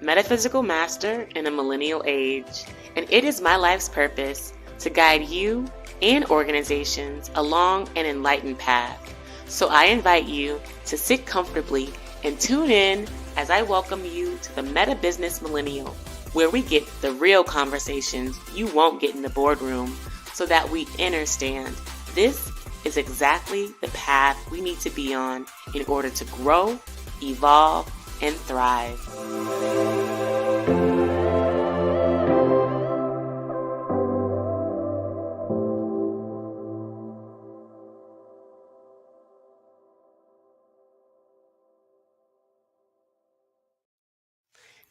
metaphysical master in a millennial age, and it is my life's purpose to guide you and organizations along an enlightened path. So I invite you to sit comfortably and tune in as I welcome you to the Meta Business Millennial, where we get the real conversations you won't get in the boardroom so that we understand this is exactly the path we need to be on in order to grow, evolve, and thrive.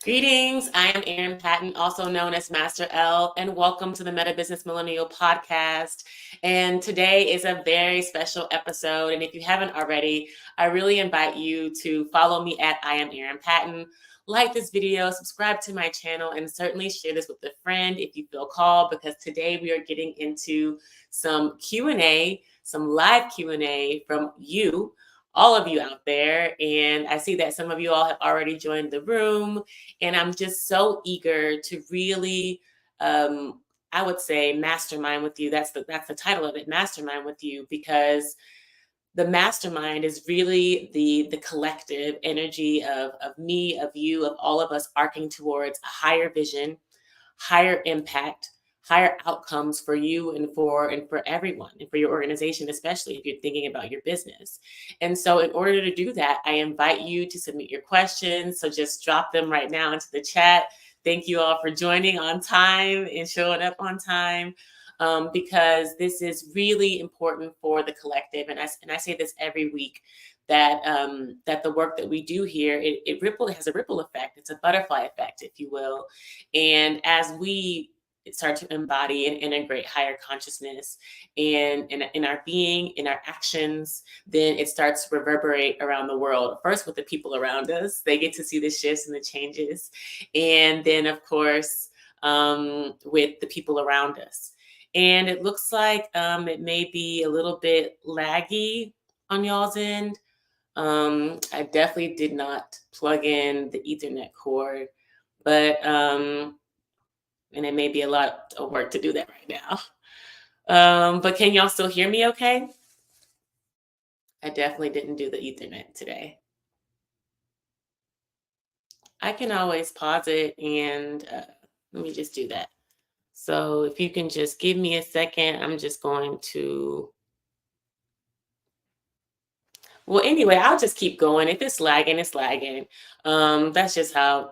Greetings, I am Erin Patten, also known as Master L, and welcome to the Meta Business Millennial podcast. And today is a very special episode, and if you haven't already, I really invite you to follow me at I am Erin Patten, like this video, subscribe to my channel, and certainly share this with a friend if you feel called, because today we are getting into some Q&A, some live Q&A from you, all of you out there. And I see that some of you all have already joined the room. And I'm just so eager to really, I would say, mastermind with you. That's the title of it, mastermind with you, because the mastermind is really the collective energy of me, of you, of all of us arcing towards a higher vision, higher impact, higher outcomes for you and for everyone, and for your organization, especially if you're thinking about your business. And so in order to do that, I invite you to submit your questions. So just drop them right now into the chat. Thank you all for joining on time and showing up on time, because this is really important for the collective. And I say this every week, that the work that we do here, it has a ripple effect. It's a butterfly effect, if you will. And as we start to embody and integrate higher consciousness in our being, in our actions, then it starts to reverberate around the world. First with the people around us, they get to see the shifts and the changes. And then of course, with the people around us. And it looks like it may be a little bit laggy on y'all's end. I definitely did not plug in the Ethernet cord, but and it may be a lot of work to do that right now. But can y'all still hear me okay? I definitely didn't do the Ethernet today. I can always pause it and let me just do that. So if you can just give me a second, I'm just going to, well, anyway, I'll just keep going. If it's lagging, it's lagging. That's just how,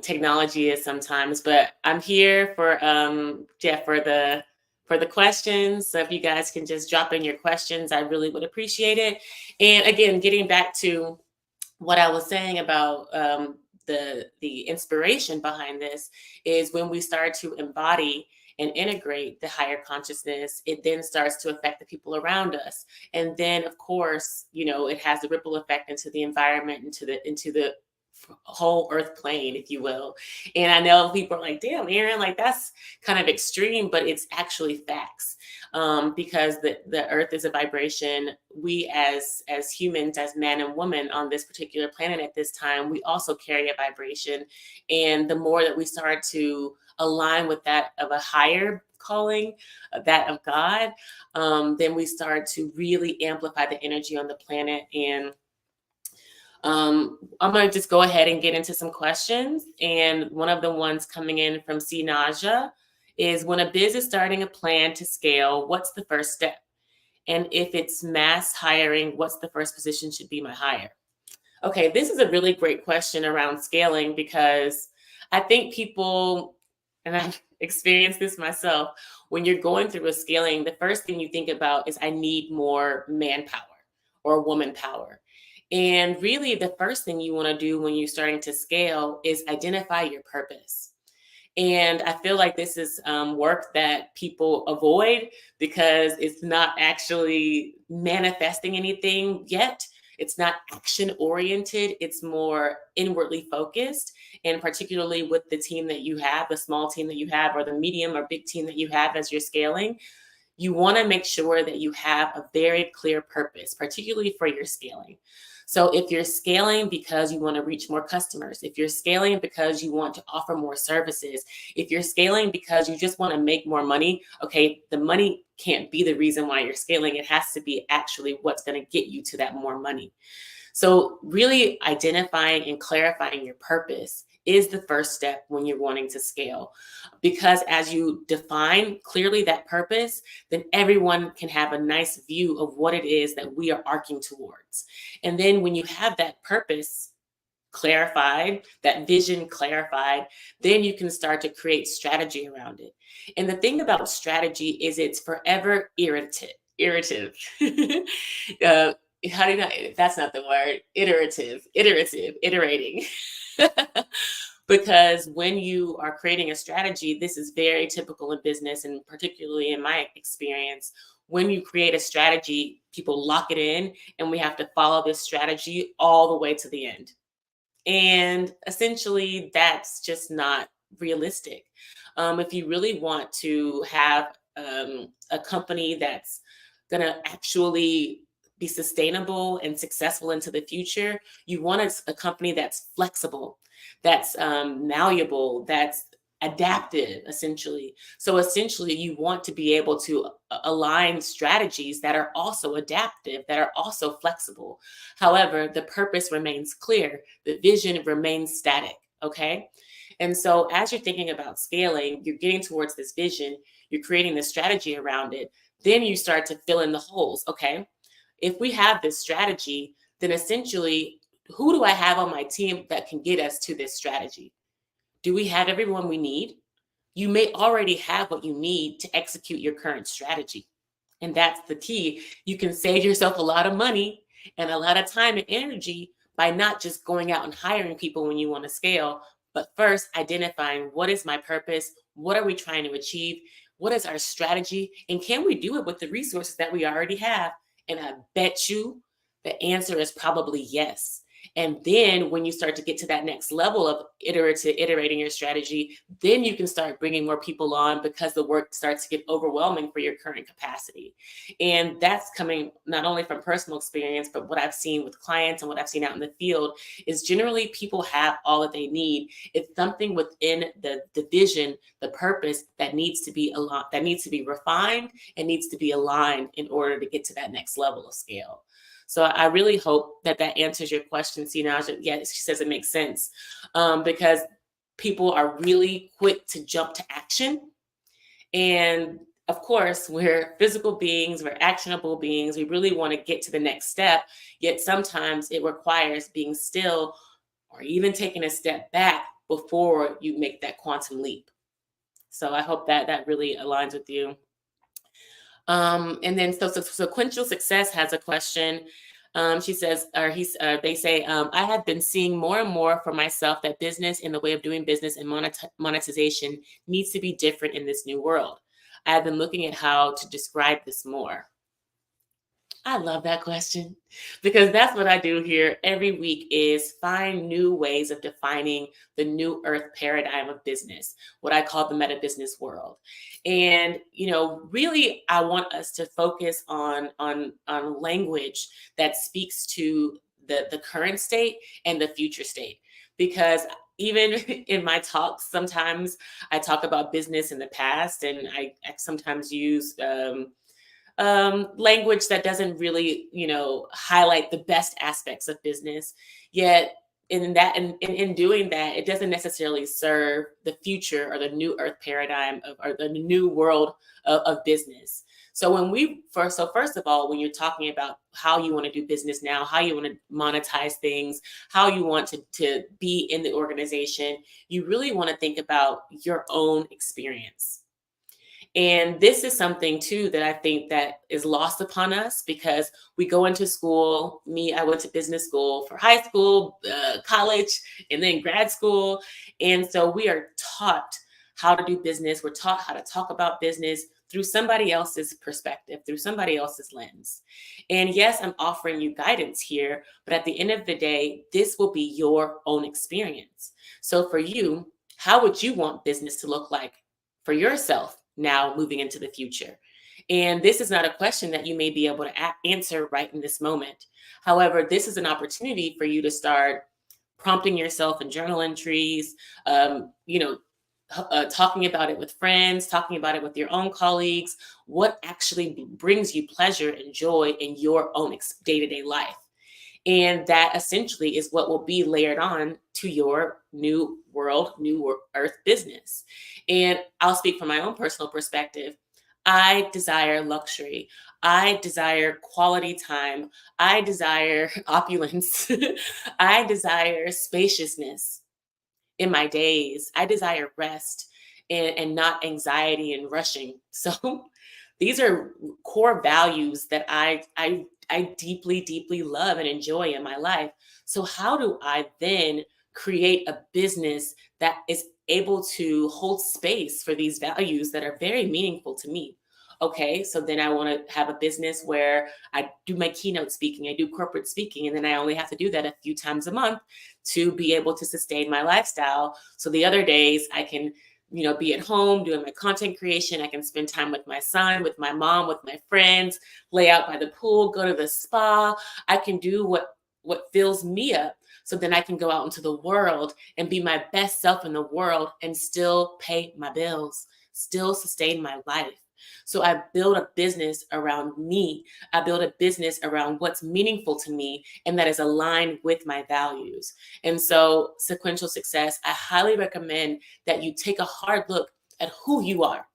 technology is sometimes. But I'm here for for the questions. So if you guys can just drop in your questions, I really would appreciate it. And again, getting back to what I was saying about the inspiration behind this is when we start to embody and integrate the higher consciousness, it then starts to affect the people around us. And then of course, it has the ripple effect into the environment, into the whole earth plane, if you will. And I know people are like, damn, Erin, like that's kind of extreme, but it's actually facts. Because the earth is a vibration. We as humans, as man and woman on this particular planet at this time, we also carry a vibration. And the more that we start to align with that of a higher calling, that of God, then we start to really amplify the energy on the planet. And I'm going to just go ahead and get into some questions. And one of the ones coming in from C. Naja is, when a biz is starting a plan to scale, what's the first step? And if it's mass hiring, what's the first position should be my hire? Okay, this is a really great question around scaling, because I think people, and I've experienced this myself, when you're going through a scaling, the first thing you think about is, I need more manpower or woman power. And really, the first thing you want to do when you're starting to scale is identify your purpose. And I feel like this is work that people avoid because it's not actually manifesting anything yet. It's not action oriented. It's more inwardly focused. And particularly with the team that you have, the small team that you have, or the medium or big team that you have as you're scaling, you want to make sure that you have a very clear purpose, particularly for your scaling. So if you're scaling because you want to reach more customers, if you're scaling because you want to offer more services, if you're scaling because you just want to make more money, okay, the money can't be the reason why you're scaling. It has to be actually what's going to get you to that more money. So, really identifying and clarifying your purpose is the first step when you're wanting to scale. Because as you define clearly that purpose, then everyone can have a nice view of what it is that we are arcing towards. And then when you have that purpose clarified, that vision clarified, then you can start to create strategy around it. And the thing about strategy is it's forever iterative. uh, how do you not, that's not the word, iterative, iterating. Because when you are creating a strategy, this is very typical in business, and particularly in my experience. When you create a strategy, people lock it in, and we have to follow this strategy all the way to the end. And essentially, that's just not realistic. If you really want to have a company that's going to actually be sustainable and successful into the future, you want a company that's flexible, that's malleable, that's adaptive, essentially. So essentially, you want to be able to align strategies that are also adaptive, that are also flexible. However, the purpose remains clear, the vision remains static. Okay. And so, as you're thinking about scaling, you're getting towards this vision, you're creating the strategy around it. Then you start to fill in the holes. Okay. If we have this strategy, then essentially, who do I have on my team that can get us to this strategy? Do we have everyone we need? You may already have what you need to execute your current strategy. And that's the key. You can save yourself a lot of money and a lot of time and energy by not just going out and hiring people when you want to scale, but first identifying what is my purpose? What are we trying to achieve? What is our strategy? And can we do it with the resources that we already have? And I bet you the answer is probably yes. And then when you start to get to that next level of iterating your strategy, then you can start bringing more people on because the work starts to get overwhelming for your current capacity. And that's coming not only from personal experience, but what I've seen with clients and what I've seen out in the field is generally people have all that they need. It's something within the vision, the purpose that needs to be that needs to be refined and needs to be aligned in order to get to that next level of scale. So I really hope that that answers your question, Sinaj. Yeah, she says it makes sense because people are really quick to jump to action. And of course, we're physical beings, we're actionable beings. We really want to get to the next step. Yet sometimes it requires being still or even taking a step back before you make that quantum leap. So I hope that that really aligns with you. And then so sequential success has a question. She says, or they say, I have been seeing more and more for myself that business and the way of doing business and monetization needs to be different in this new world. I have been looking at how to describe this more. I love that question because that's what I do here every week is find new ways of defining the new earth paradigm of business, what I call the meta business world. And, really I want us to focus on language that speaks to the current state and the future state. Because even in my talks, sometimes I talk about business in the past and I sometimes use language that doesn't really, highlight the best aspects of business. Yet in doing that, it doesn't necessarily serve the future or the new earth paradigm or the new world of business. So first of all, when you're talking about how you want to do business now, how you want to monetize things, how you want to be in the organization, you really want to think about your own experience. And this is something too that I think that is lost upon us because we go into school. I went to business school for high school, college, and then grad school. And so we are taught how to do business. We're taught how to talk about business through somebody else's perspective, through somebody else's lens. And yes, I'm offering you guidance here, but at the end of the day, this will be your own experience. So for you, how would you want business to look like for yourself now moving into the future? And this is not a question that you may be able to answer right in this moment. However, this is an opportunity for you to start prompting yourself in journal entries, you know, talking about it with friends, talking about it with your own colleagues. What actually brings you pleasure and joy in your own day-to-day life? And that essentially is what will be layered on to your new world, new earth business. And I'll speak from my own personal perspective. I desire luxury. I desire quality time. I desire opulence. I desire spaciousness in my days. I desire rest and not anxiety and rushing. So these are core values that I deeply, deeply love and enjoy in my life. So how do I then create a business that is able to hold space for these values that are very meaningful to me? Okay, so then I want to have a business where I do my keynote speaking, I do corporate speaking, and then I only have to do that a few times a month to be able to sustain my lifestyle. So the other days I can, be at home doing my content creation. I can spend time with my son, with my mom, with my friends, lay out by the pool, go to the spa. I can do what fills me up. So then I can go out into the world and be my best self in the world and still pay my bills, still sustain my life. So I build a business around me. I build a business around what's meaningful to me and that is aligned with my values. And so, sequential success, I highly recommend that you take a hard look at who you are.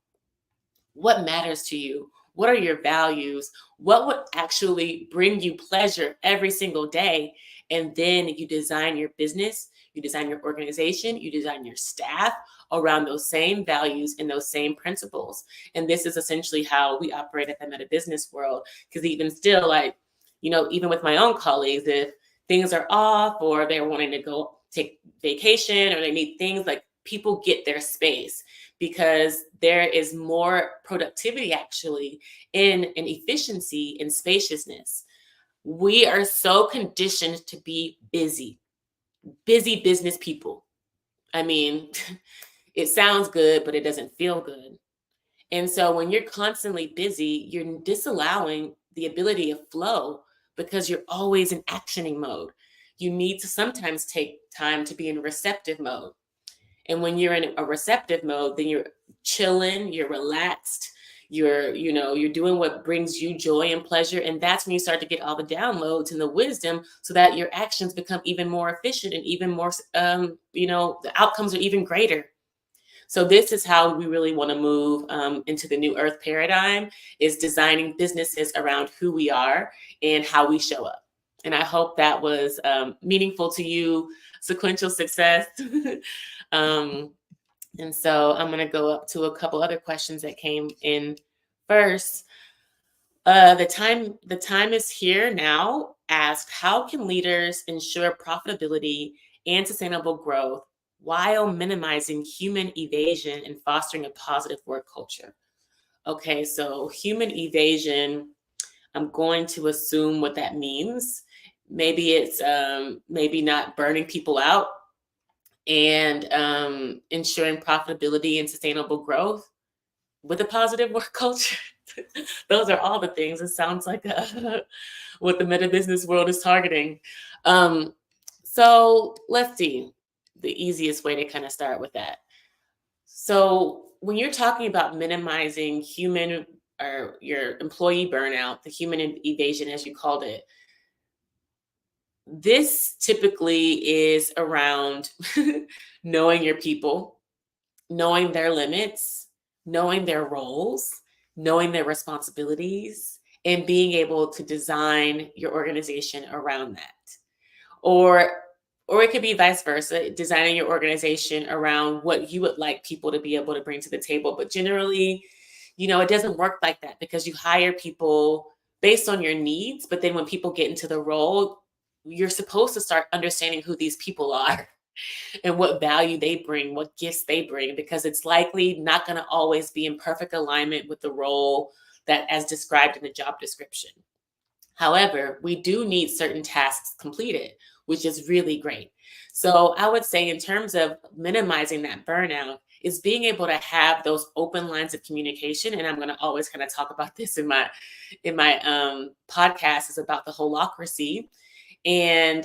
What matters to you? What are your values? What would actually bring you pleasure every single day? And then you design your business, you design your organization, you design your staff around those same values and those same principles. And this is essentially how we operate at the meta business world. Because even still, like, even with my own colleagues, if things are off or they're wanting to go take vacation or they need things, like, people get their space because there is more productivity actually in an efficiency and spaciousness. We are so conditioned to be busy business people. I mean, it sounds good, but it doesn't feel good. And so when you're constantly busy, you're disallowing the ability of flow because you're always in actioning mode. You need to sometimes take time to be in receptive mode. And when you're in a receptive mode, then you're chilling, you're relaxed, you're doing what brings you joy and pleasure. And that's when you start to get all the downloads and the wisdom so that your actions become even more efficient and even more, the outcomes are even greater. So this is how we really want to move into the new earth paradigm, is designing businesses around who we are and how we show up. And I hope that was meaningful to you, sequential success. And so I'm going to go up to a couple other questions that came in first. The time is here now. Asked, how can leaders ensure profitability and sustainable growth while minimizing human evasion and fostering a positive work culture? Okay, so human evasion, I'm going to assume what that means. Maybe it's maybe not burning people out and ensuring profitability and sustainable growth with a positive work culture. Those are all the things. It sounds like what the meta business world is targeting. So let's see the easiest way to kind of start with that. So when you're talking about minimizing human or your employee burnout, the human evasion, as you called it, this typically is around knowing your people, knowing their limits, knowing their roles, knowing their responsibilities, and being able to design your organization around that. Or it could be vice versa, designing your organization around what you would like people to be able to bring to the table. But generally, it doesn't work like that because you hire people based on your needs. But then when people get into the role, you're supposed to start understanding who these people are and what value they bring, what gifts they bring, because it's likely not going to always be in perfect alignment with the role that as described in the job description. However, we do need certain tasks completed, which is really great. So I would say in terms of minimizing that burnout, is being able to have those open lines of communication. And I'm going to always kind of talk about this in my podcast, is about the holacracy and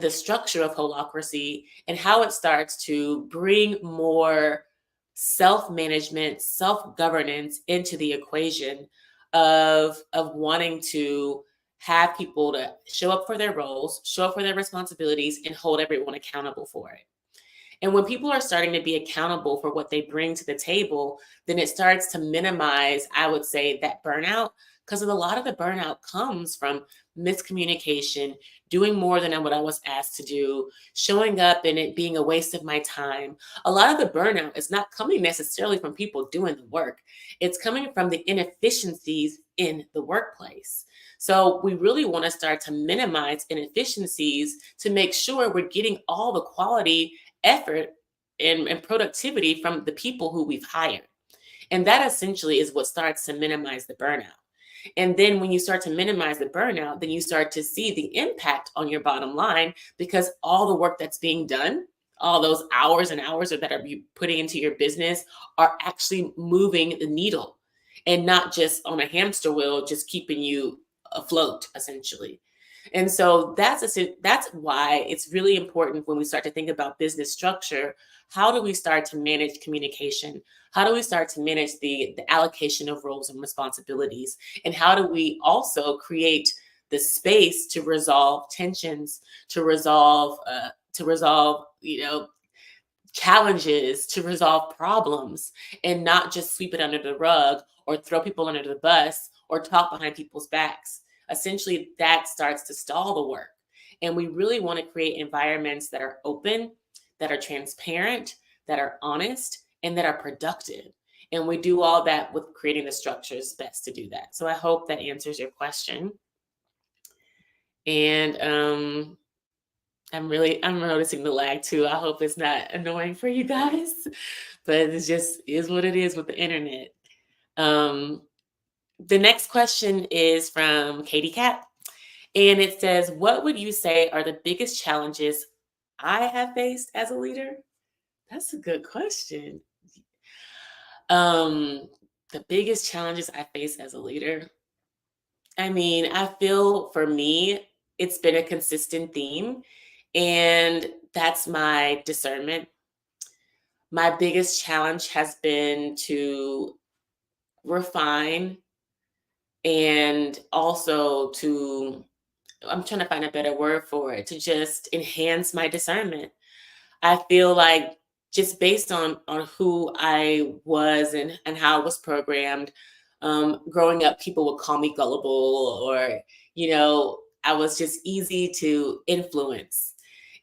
the structure of holacracy and how it starts to bring more self-management, self-governance into the equation of wanting to have people to show up for their roles, show up for their responsibilities, and hold everyone accountable for it. And when people are starting to be accountable for what they bring to the table, then it starts to minimize, I would say, that burnout, because a lot of the burnout comes from miscommunication, doing more than what I was asked to do, showing up and it being a waste of my time. A lot of the burnout is not coming necessarily from people doing the work. It's coming from the inefficiencies in the workplace. So we really want to start to minimize inefficiencies to make sure we're getting all the quality, effort, and productivity from the people who we've hired. And that essentially is what starts to minimize the burnout. And then when you start to minimize the burnout, then you start to see the impact on your bottom line, because all the work that's being done, all those hours and hours that are you putting into your business are actually moving the needle and not just on a hamster wheel, just keeping you afloat, essentially. And so that's why it's really important when we start to think about business structure. How do we start to manage communication? How do we start to manage the allocation of roles and responsibilities? And how do we also create the space to resolve tensions, to resolve challenges, to resolve problems, and not just sweep it under the rug or throw people under the bus or talk behind people's backs? Essentially, that starts to stall the work. And we really want to create environments that are open, that are transparent, that are honest, and that are productive. And we do all that with creating the structures best to do that. So I hope that answers your question. And I'm noticing the lag too. I hope it's not annoying for you guys, but it just is what it is with the internet. The next question is from Katie Cat, and it says, what would you say are the biggest challenges I have faced as a leader? That's a good question. The biggest challenges I face as a leader. I mean, I feel for me, it's been a consistent theme, and that's my discernment. My biggest challenge has been to refine and also I'm trying to find a better word for it, to just enhance my discernment. I feel like just based on who I was and how I was programmed, growing up, people would call me gullible, or I was just easy to influence.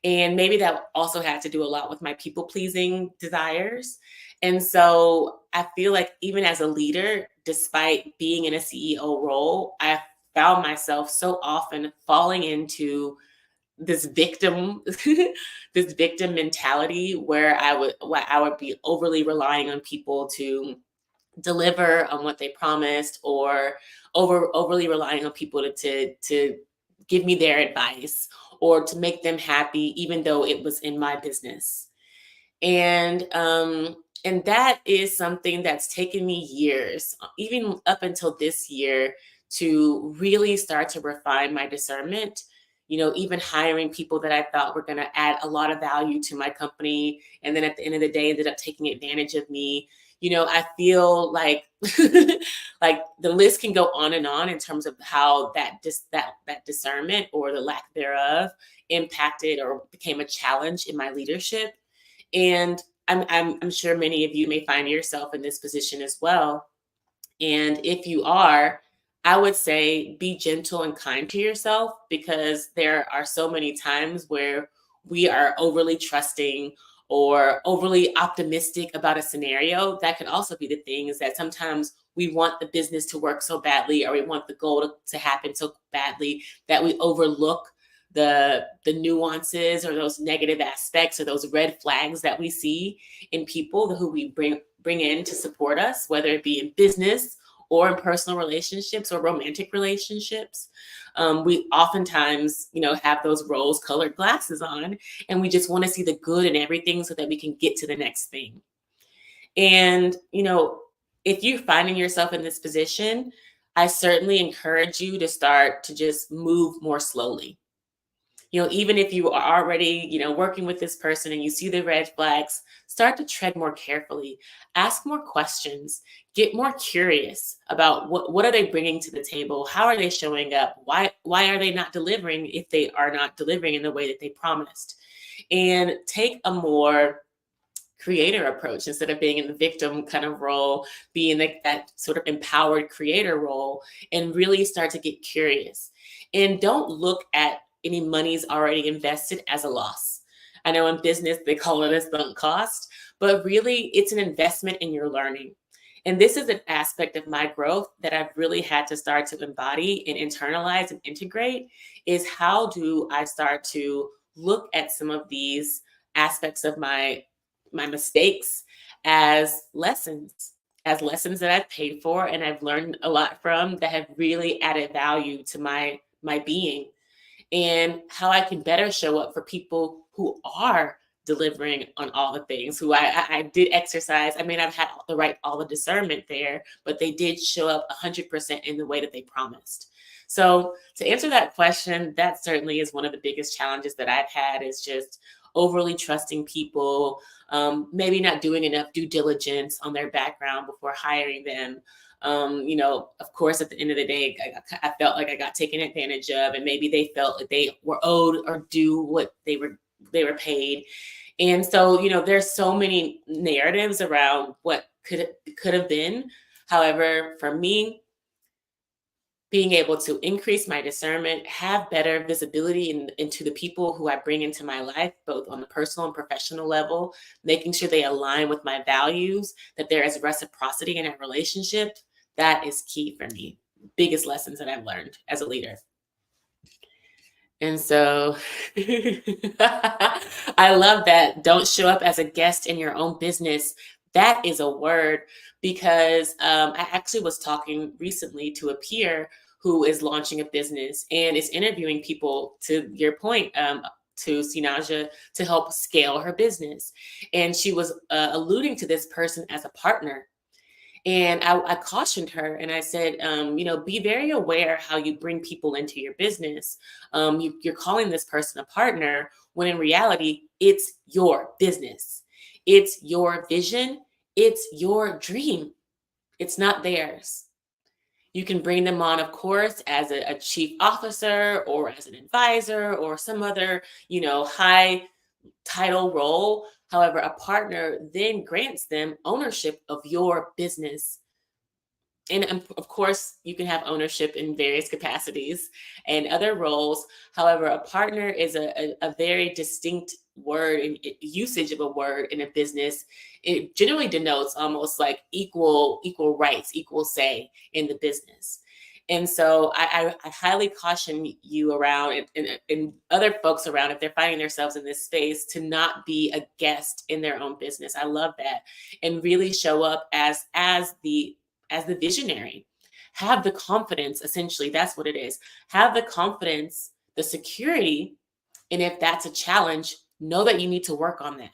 And maybe that also had to do a lot with my people pleasing desires. And so I feel like even as a leader, despite being in a CEO role, I found myself so often falling into this victim this victim mentality, where I would be overly relying on people to deliver on what they promised, or overly relying on people to give me their advice or to make them happy, even though it was in my business. And that is something that's taken me years, even up until this year, to really start to refine my discernment. Even hiring people that I thought were going to add a lot of value to my company, and then at the end of the day ended up taking advantage of me. I feel like like the list can go on and on in terms of how that discernment, or the lack thereof, impacted or became a challenge in my leadership. And I'm sure many of you may find yourself in this position as well. And if you are, I would say be gentle and kind to yourself, because there are so many times where we are overly trusting or overly optimistic about a scenario. That could also be the thing, is that sometimes we want the business to work so badly, or we want the goal to happen so badly, that we overlook the nuances, or those negative aspects, or those red flags that we see in people who we bring in to support us, whether it be in business or in personal relationships or romantic relationships. We oftentimes, have those rose colored glasses on, and we just want to see the good in everything so that we can get to the next thing. And, if you're finding yourself in this position, I certainly encourage you to start to just move more slowly. Even if you are already, working with this person and you see the red flags, start to tread more carefully, ask more questions, get more curious about what are they bringing to the table? How are they showing up? Why are they not delivering if they are not delivering in the way that they promised? And take a more creator approach instead of being in the victim kind of role, be in that sort of empowered creator role, and really start to get curious. And don't look at any monies already invested as a loss. I know in business they call it a sunk cost, but really it's an investment in your learning. And this is an aspect of my growth that I've really had to start to embody and internalize and integrate, is how do I start to look at some of these aspects of my mistakes as lessons that I've paid for and I've learned a lot from, that have really added value to my being, and how I can better show up for people who are delivering on all the things, who I did exercise. I mean, I've had all the discernment there, but they did show up 100% in the way that they promised. So to answer that question, that certainly is one of the biggest challenges that I've had, is just overly trusting people, maybe not doing enough due diligence on their background before hiring them. Of course, at the end of the day, I felt like I got taken advantage of, and maybe they felt like they were owed or due what they were paid. And so, there's so many narratives around what could have been. However, for me, being able to increase my discernment, have better visibility into the people who I bring into my life, both on the personal and professional level, making sure they align with my values, that there is reciprocity in our relationship, that is key for me. Biggest lessons that I've learned as a leader. And so I love that. Don't show up as a guest in your own business. That is a word, because I actually was talking recently to a peer who is launching a business and is interviewing people, to your point, to Sinaja, to help scale her business. And she was alluding to this person as a partner. And I cautioned her and I said, be very aware how you bring people into your business. You're calling this person a partner when in reality, it's your business. It's your vision. It's your dream. It's not theirs. You can bring them on, of course, as a chief officer or as an advisor or some other, high title role. However, a partner then grants them ownership of your business. And of course, you can have ownership in various capacities and other roles. However, a partner is a very distinct word and usage of a word in a business. It generally denotes almost like equal rights, equal say in the business. And so I highly caution you around, and other folks around, if they're finding themselves in this space, to not be a guest in their own business. I love that. And really show up as the visionary. Have the confidence, essentially, that's what it is. Have the confidence, the security, and if that's a challenge, know that you need to work on that.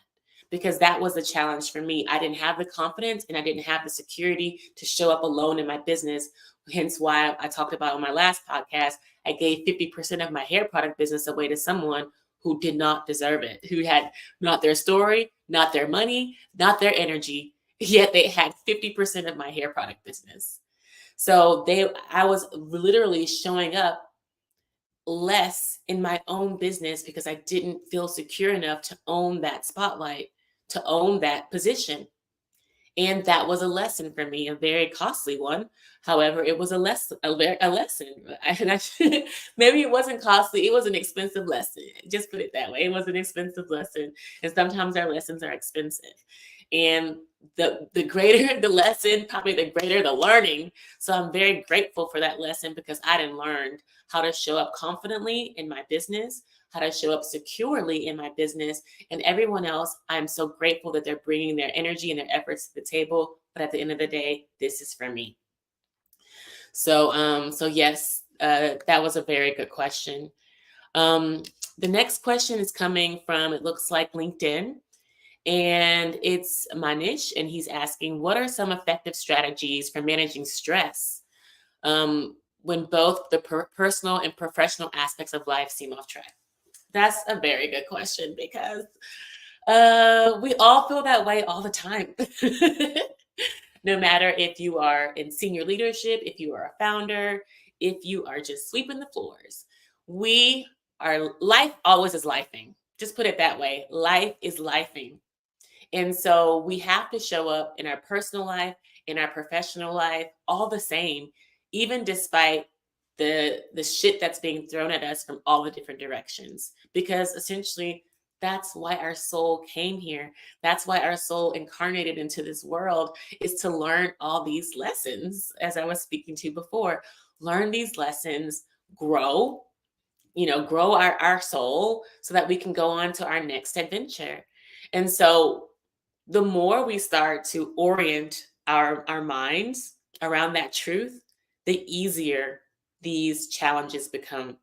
Because that was the challenge for me. I didn't have the confidence and I didn't have the security to show up alone in my business. Hence why I talked about on my last podcast, I gave 50% of my hair product business away to someone who did not deserve it, who had not their story, not their money, not their energy, yet they had 50% of my hair product business. So I was literally showing up less in my own business because I didn't feel secure enough to own that spotlight, to own that position. And that was a lesson for me, a very costly one. However, it was a lesson. Maybe it wasn't costly. It was an expensive lesson. Just put it that way. It was an expensive lesson. And sometimes our lessons are expensive. And the greater the lesson, probably the greater the learning. So I'm very grateful for that lesson, because I done learned how to show up confidently in my business, how to show up securely in my business, and everyone else. I'm so grateful that they're bringing their energy and their efforts to the table. But at the end of the day, this is for me. So yes, that was a very good question. Um, the next question is coming from, it looks like LinkedIn, and it's Manish, and he's asking, what are some effective strategies for managing stress when both the personal and professional aspects of life seem off track? That's a very good question because we all feel that way all the time. No matter if you are in senior leadership, if you are a founder, if you are just sweeping the floors, we are, life always is lifing. Just put it that way. Life is lifing. And so we have to show up in our personal life, in our professional life, all the same, even despite the shit that's being thrown at us from all the different directions. Because essentially that's why our soul came here. That's why our soul incarnated into this world, is to learn all these lessons, as I was speaking to before. Learn these lessons, grow, grow our soul so that we can go on to our next adventure. And so the more we start to orient our minds around that truth, the easier these challenges become.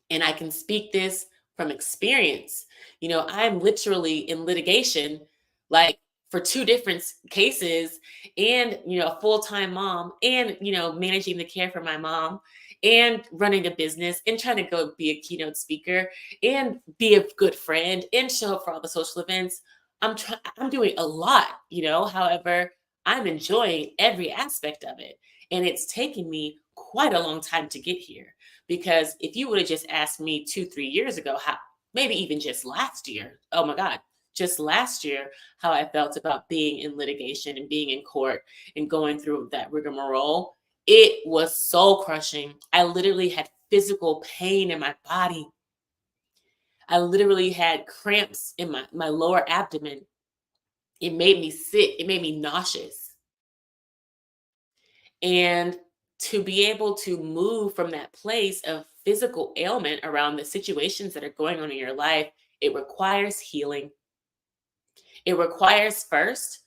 And I can speak this from experience. I'm literally in litigation, like for two different cases, and, a full time mom, and, managing the care for my mom, and running a business, and trying to go be a keynote speaker, and be a good friend, and show up for all the social events. I'm doing a lot, however, I'm enjoying every aspect of it. And it's taken me quite a long time to get here, because if you would have just asked me 2, 3 years ago, how, maybe even just last year, oh my God, just last year, how I felt about being in litigation and being in court and going through that rigmarole, it was soul crushing. I literally had physical pain in my body. I literally had cramps in my lower abdomen. It made me sick. It made me nauseous. And to be able to move from that place of physical ailment around the situations that are going on in your life, it requires healing. It requires first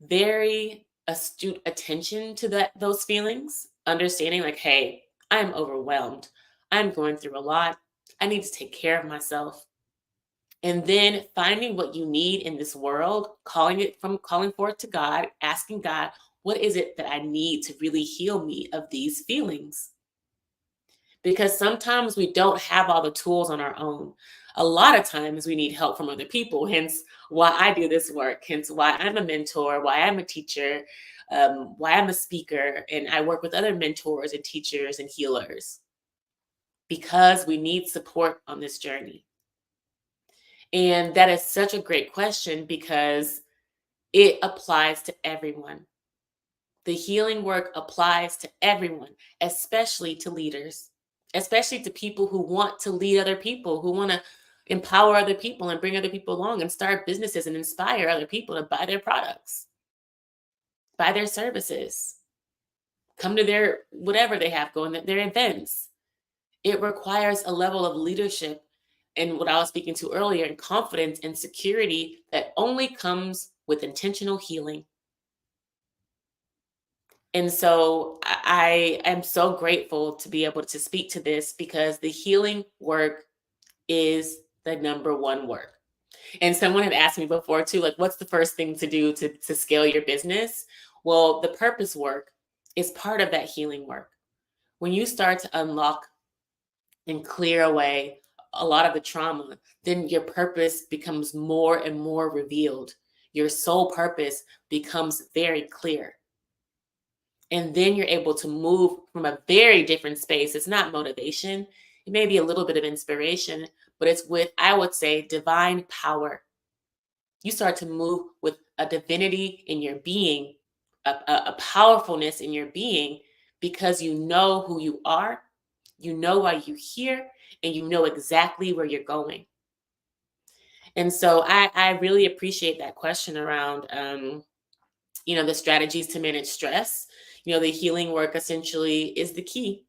very astute attention to those feelings, understanding like, hey, I'm overwhelmed. I'm going through a lot. I need to take care of myself. And then finding what you need in this world, calling forth to God, asking God, what is it that I need to really heal me of these feelings? Because sometimes we don't have all the tools on our own. A lot of times we need help from other people, hence why I do this work, hence why I'm a mentor, why I'm a teacher, why I'm a speaker, and I work with other mentors and teachers and healers, because we need support on this journey. And that is such a great question because it applies to everyone. The healing work applies to everyone, especially to leaders, especially to people who want to lead other people, who want to empower other people and bring other people along and start businesses and inspire other people to buy their products, buy their services, come to their whatever they have going, their events. It requires a level of leadership and what I was speaking to earlier, and confidence and security that only comes with intentional healing. And so I am so grateful to be able to speak to this, because the healing work is the number one work. And someone had asked me before too, like, what's the first thing to do to scale your business? Well, the purpose work is part of that healing work. When you start to unlock and clear away a lot of the trauma, then your purpose becomes more and more revealed. Your soul purpose becomes very clear. And then you're able to move from a very different space. It's not motivation. It may be a little bit of inspiration, but it's with, I would say, divine power. You start to move with a divinity in your being, a powerfulness in your being, because you know who you are, you know why you're here, and you know exactly where you're going. And so I really appreciate that question around, the strategies to manage stress. The healing work essentially is the key.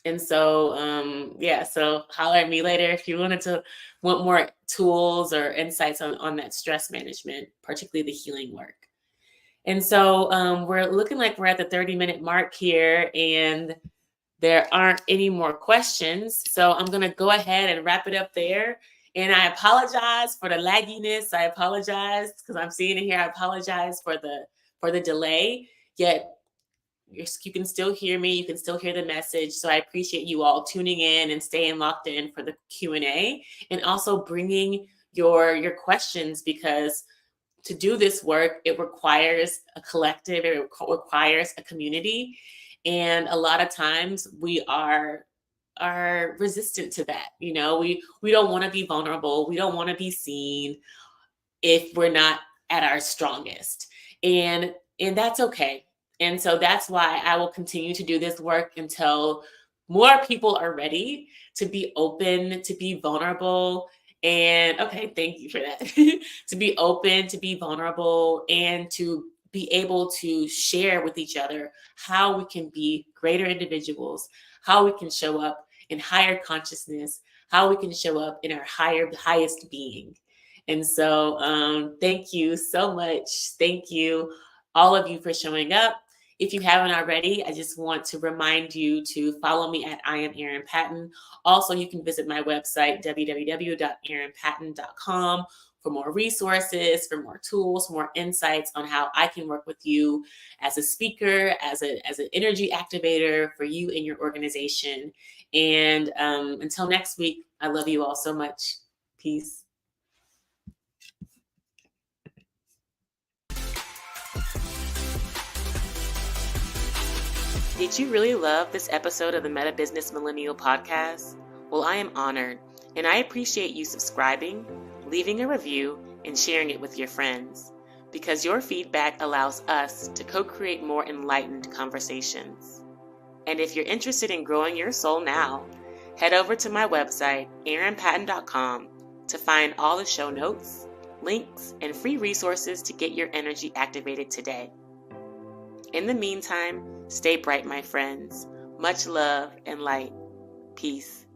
And so, yeah, so holler at me later if you want more tools or insights on that stress management, particularly the healing work. And so we're looking like we're at the 30-minute mark here, and there aren't any more questions. So I'm going to go ahead and wrap it up there. And I apologize for the lagginess. I apologize because I'm seeing it here. I apologize for the delay. Yet you can still hear me. You can still hear the message. So I appreciate you all tuning in and staying locked in for the Q&A, and also bringing your questions, because to do this work, it requires a collective, it requires a community. And a lot of times we are resistant to that. We don't want to be vulnerable. We don't want to be seen if we're not at our strongest. And that's okay. And so that's why I will continue to do this work until more people are ready to be open, to be vulnerable. And okay, thank you for that. To be open, to be vulnerable, and to be able to share with each other how we can be greater individuals, how we can show up in higher consciousness, how we can show up in our highest being. And so thank you so much. Thank you, all of you, for showing up. If you haven't already, I just want to remind you to follow me at I am Erin Patten. Also, you can visit my website, www.erinpatten.com, for more resources, for more tools, for more insights on how I can work with you as a speaker, as an energy activator for you and your organization. And until next week, I love you all so much. Peace. Did you really love this episode of the Meta Business Millennial Podcast? Well, I am honored, and I appreciate you subscribing, leaving a review, and sharing it with your friends, because your feedback allows us to co-create more enlightened conversations. And if you're interested in growing your soul now, head over to my website, erinpatten.com, to find all the show notes, links, and free resources to get your energy activated today. In the meantime, stay bright, my friends. Much love and light. Peace.